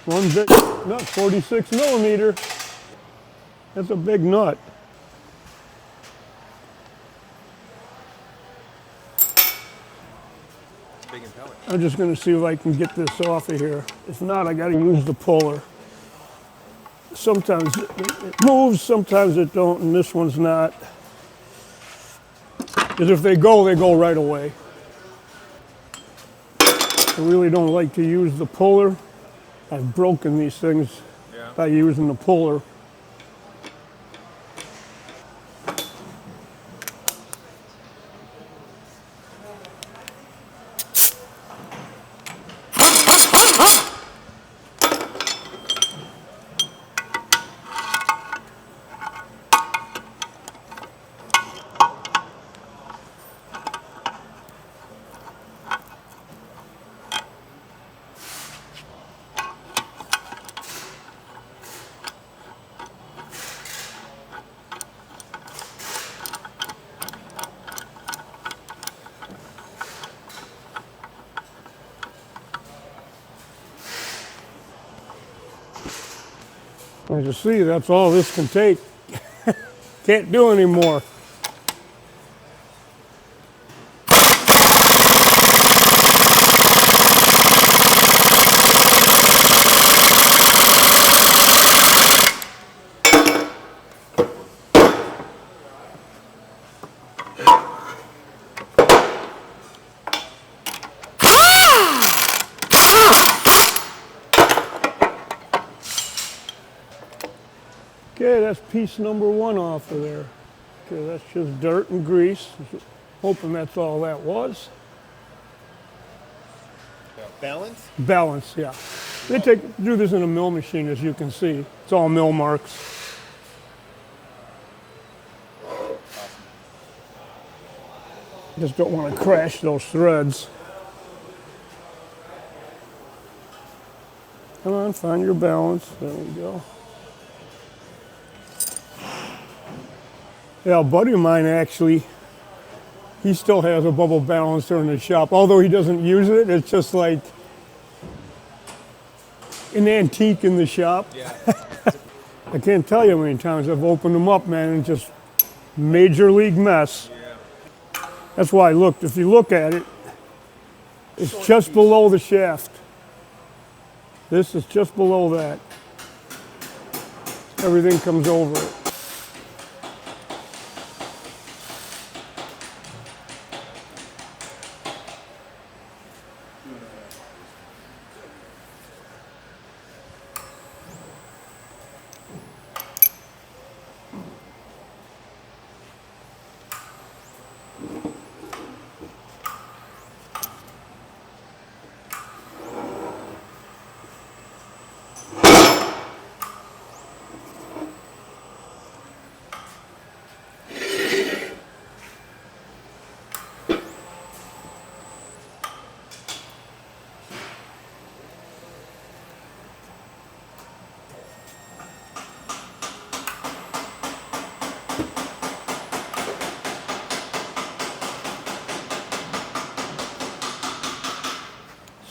One big nut, 46 millimeter. That's a big nut. Big impeller. I'm just going to see if I can get this off of here. If not, I got to use the puller. Sometimes it moves, sometimes it don't, and this one's not. Because if they go right away. I really don't like to use the puller. I've broken these things by using the puller. As you see, that's all this can take. Can't do any more. Okay, that's piece number one off of there. Okay, that's just dirt and grease. Hoping that's all that was. Balance? Balance, yeah. They do this in a mill machine, as you can see. It's all mill marks. Just don't want to crash those threads. Come on, find your balance. There we go. Yeah, a buddy of mine actually, he still has a bubble balancer in the shop. Although he doesn't use it, it's just like an antique in the shop. Yeah. I can't tell you how many times I've opened them up, man, and just major league mess. Yeah. That's why I looked. If you look at it, it's just below the shaft. This is just below that. Everything comes over it.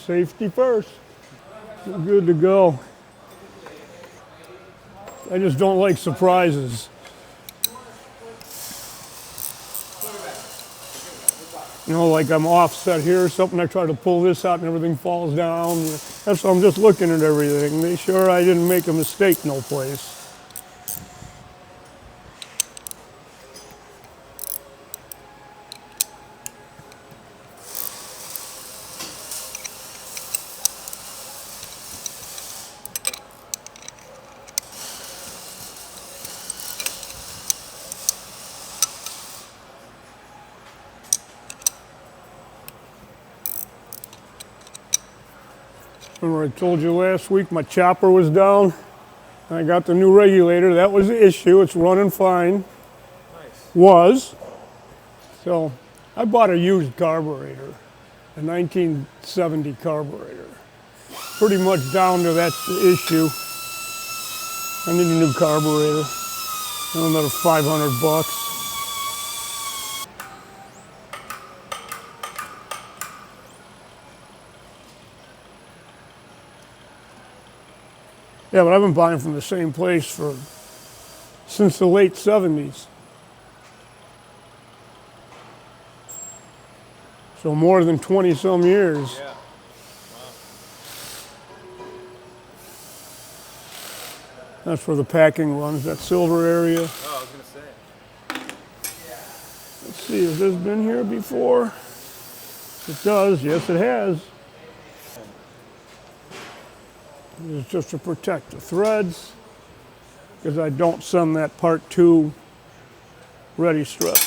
Safety first. We're good to go. I just don't like surprises. You know, like I'm offset here or something, I try to pull this out and everything falls down. That's why I'm just looking at everything. Make sure I didn't make a mistake no place. Remember I told you last week my chopper was down? I got the new regulator. That was the issue. It's running fine. Nice. Was. So I bought a used carburetor, a 1970 carburetor. Pretty much down to that's the issue. I need a new carburetor. Another $500. Yeah, but I've been buying from the same place since the late 70s. So more than 20 some years. Yeah. That's where the packing runs, that silver area. Oh, I was gonna say. Let's see, has this been here before? It does, yes it has. This is just to protect the threads, because I don't send that part 2 ready strip.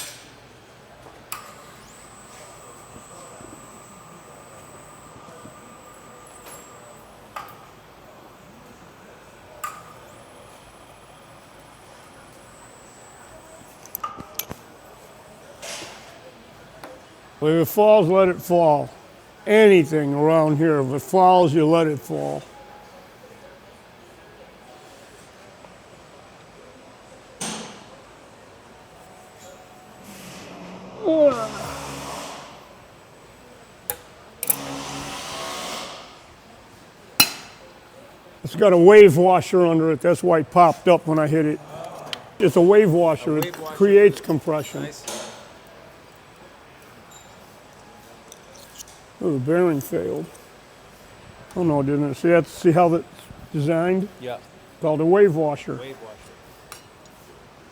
If it falls, let it fall. Anything around here, if it falls, you let it fall. It's got a wave washer under it, that's why it popped up when I hit it. It's a wave washer, it creates compression. Nice. Oh, the bearing failed. Oh no, it didn't. See how that's designed? Yeah. Called a wave washer. Wave washer.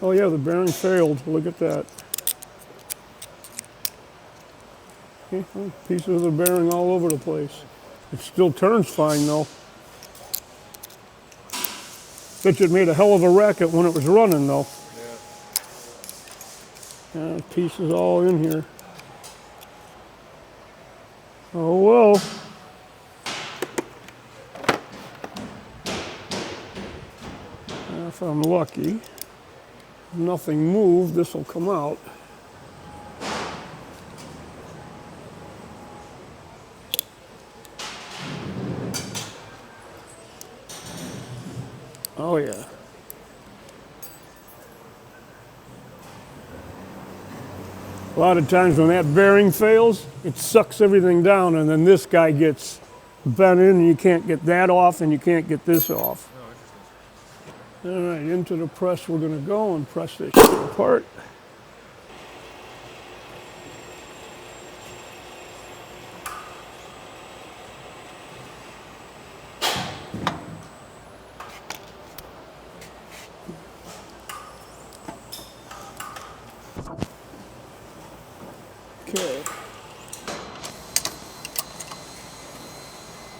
Oh yeah, the bearing failed. Look at that. Okay, well, pieces of the bearing all over the place. It still turns fine though. Bet you it made a hell of a racket when it was running though. Yeah. Pieces all in here. Oh well. If I'm lucky, nothing moved, this will come out. Oh yeah. A lot of times when that bearing fails, it sucks everything down and then this guy gets bent in and you can't get that off and you can't get this off. Oh, All right, into the press we're gonna go and press this shit apart. Okay.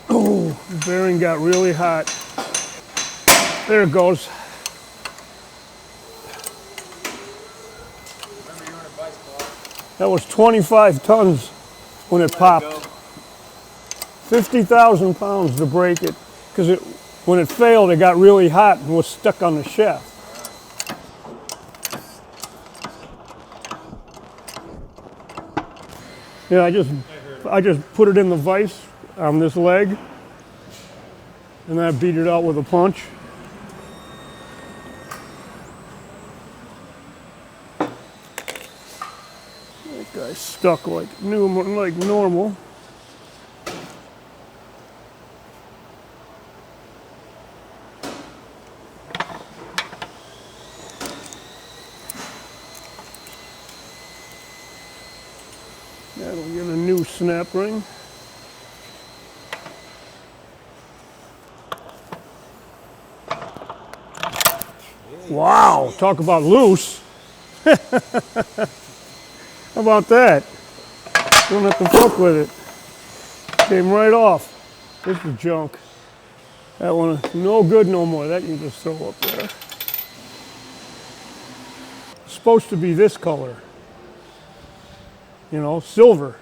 Oh, the bearing got really hot. There it goes. Remember you were on a bicycle. That was 25 tons when it popped. 50,000 pounds to break it, because when it failed, it got really hot and was stuck on the shaft. Yeah, I just put it in the vise on this leg, and then I beat it out with a punch. That guy's stuck like normal. That'll get a new snap ring. Wow, talk about loose. How about that? Don't have to fuck with it. Came right off. This is junk. That one is no good no more. That you can just throw up there. It's supposed to be this color. You know, silver.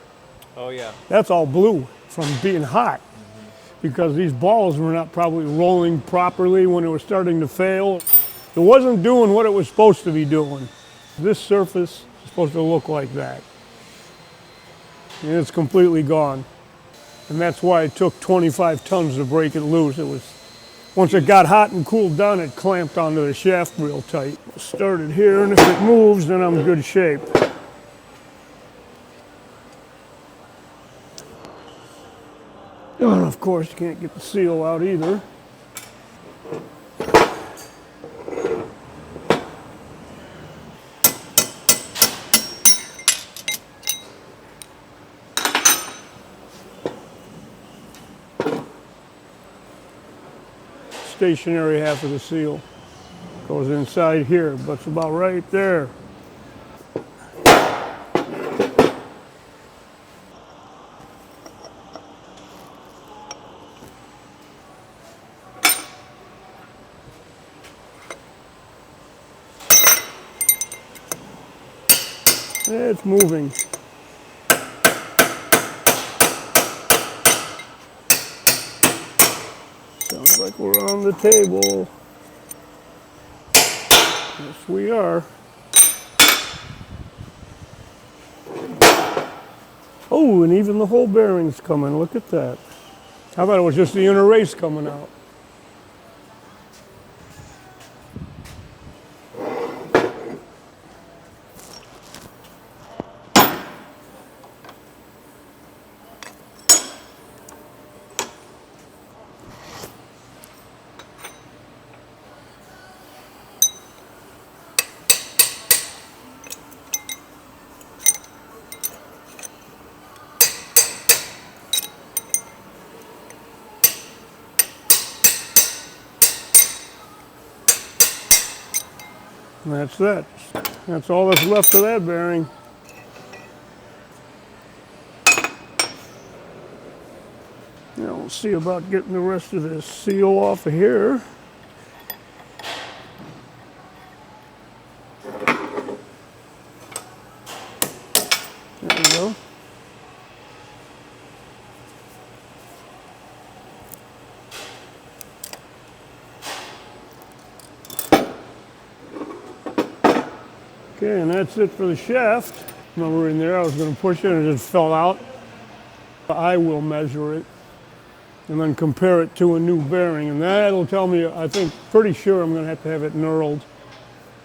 Oh yeah. That's all blue from being hot. Because these balls were not probably rolling properly when it was starting to fail. It wasn't doing what it was supposed to be doing. This surface is supposed to look like that. And it's completely gone. And that's why it took 25 tons to break it loose. Once it got hot and cooled down, it clamped onto the shaft real tight. Start it here, and if it moves, then I'm in good shape. And of course, you can't get the seal out either. stationary half of the seal. Goes inside here, but it's about right there. It's moving. Sounds like we're on the table. Yes, we are. Oh, and even the whole bearing's coming. Look at that. How about it was just the inner race coming out? And that's that. That's all that's left of that bearing. Now we'll see about getting the rest of this seal off of here. There we go. Okay, and that's it for the shaft. Remember in there I was going to push it and it just fell out. I will measure it and then compare it to a new bearing, and that'll tell me, I think, pretty sure I'm going to have it knurled.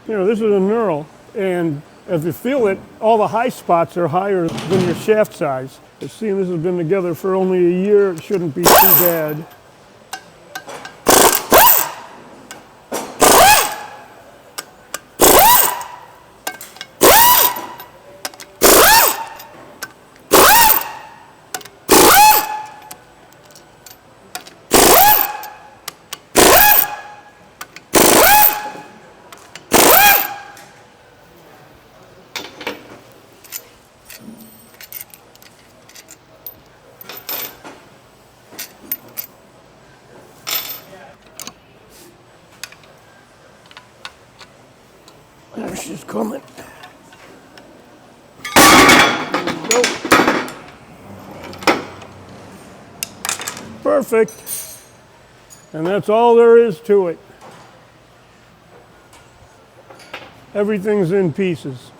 You know, this is a knurl, and if you feel it, all the high spots are higher than your shaft size. Seeing this has been together for only a year, it shouldn't be too bad. There she's coming. There we go. Perfect. And that's all there is to it. Everything's in pieces.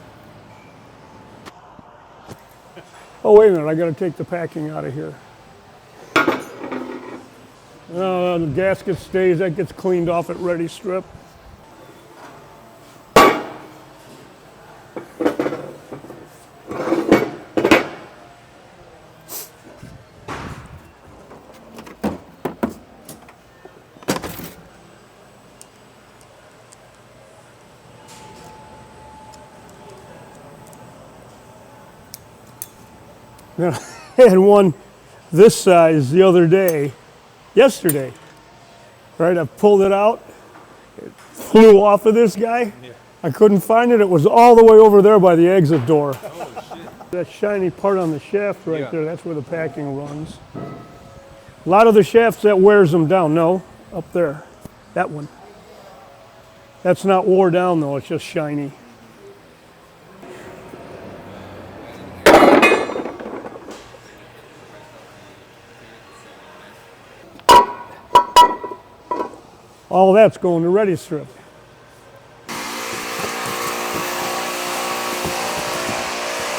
Oh, wait a minute, I gotta take the packing out of here. The gasket stays, that gets cleaned off at ready strip. Now, I had one this size the other day, yesterday, right? I pulled it out, it flew off of this guy. Yeah. I couldn't find it. It was all the way over there by the exit door. Oh, shit. That shiny part on the shaft right there, that's where the packing runs. A lot of the shafts, that wears them down. No, up there, that one. That's not wore down though, it's just shiny. All that's going to ready strip.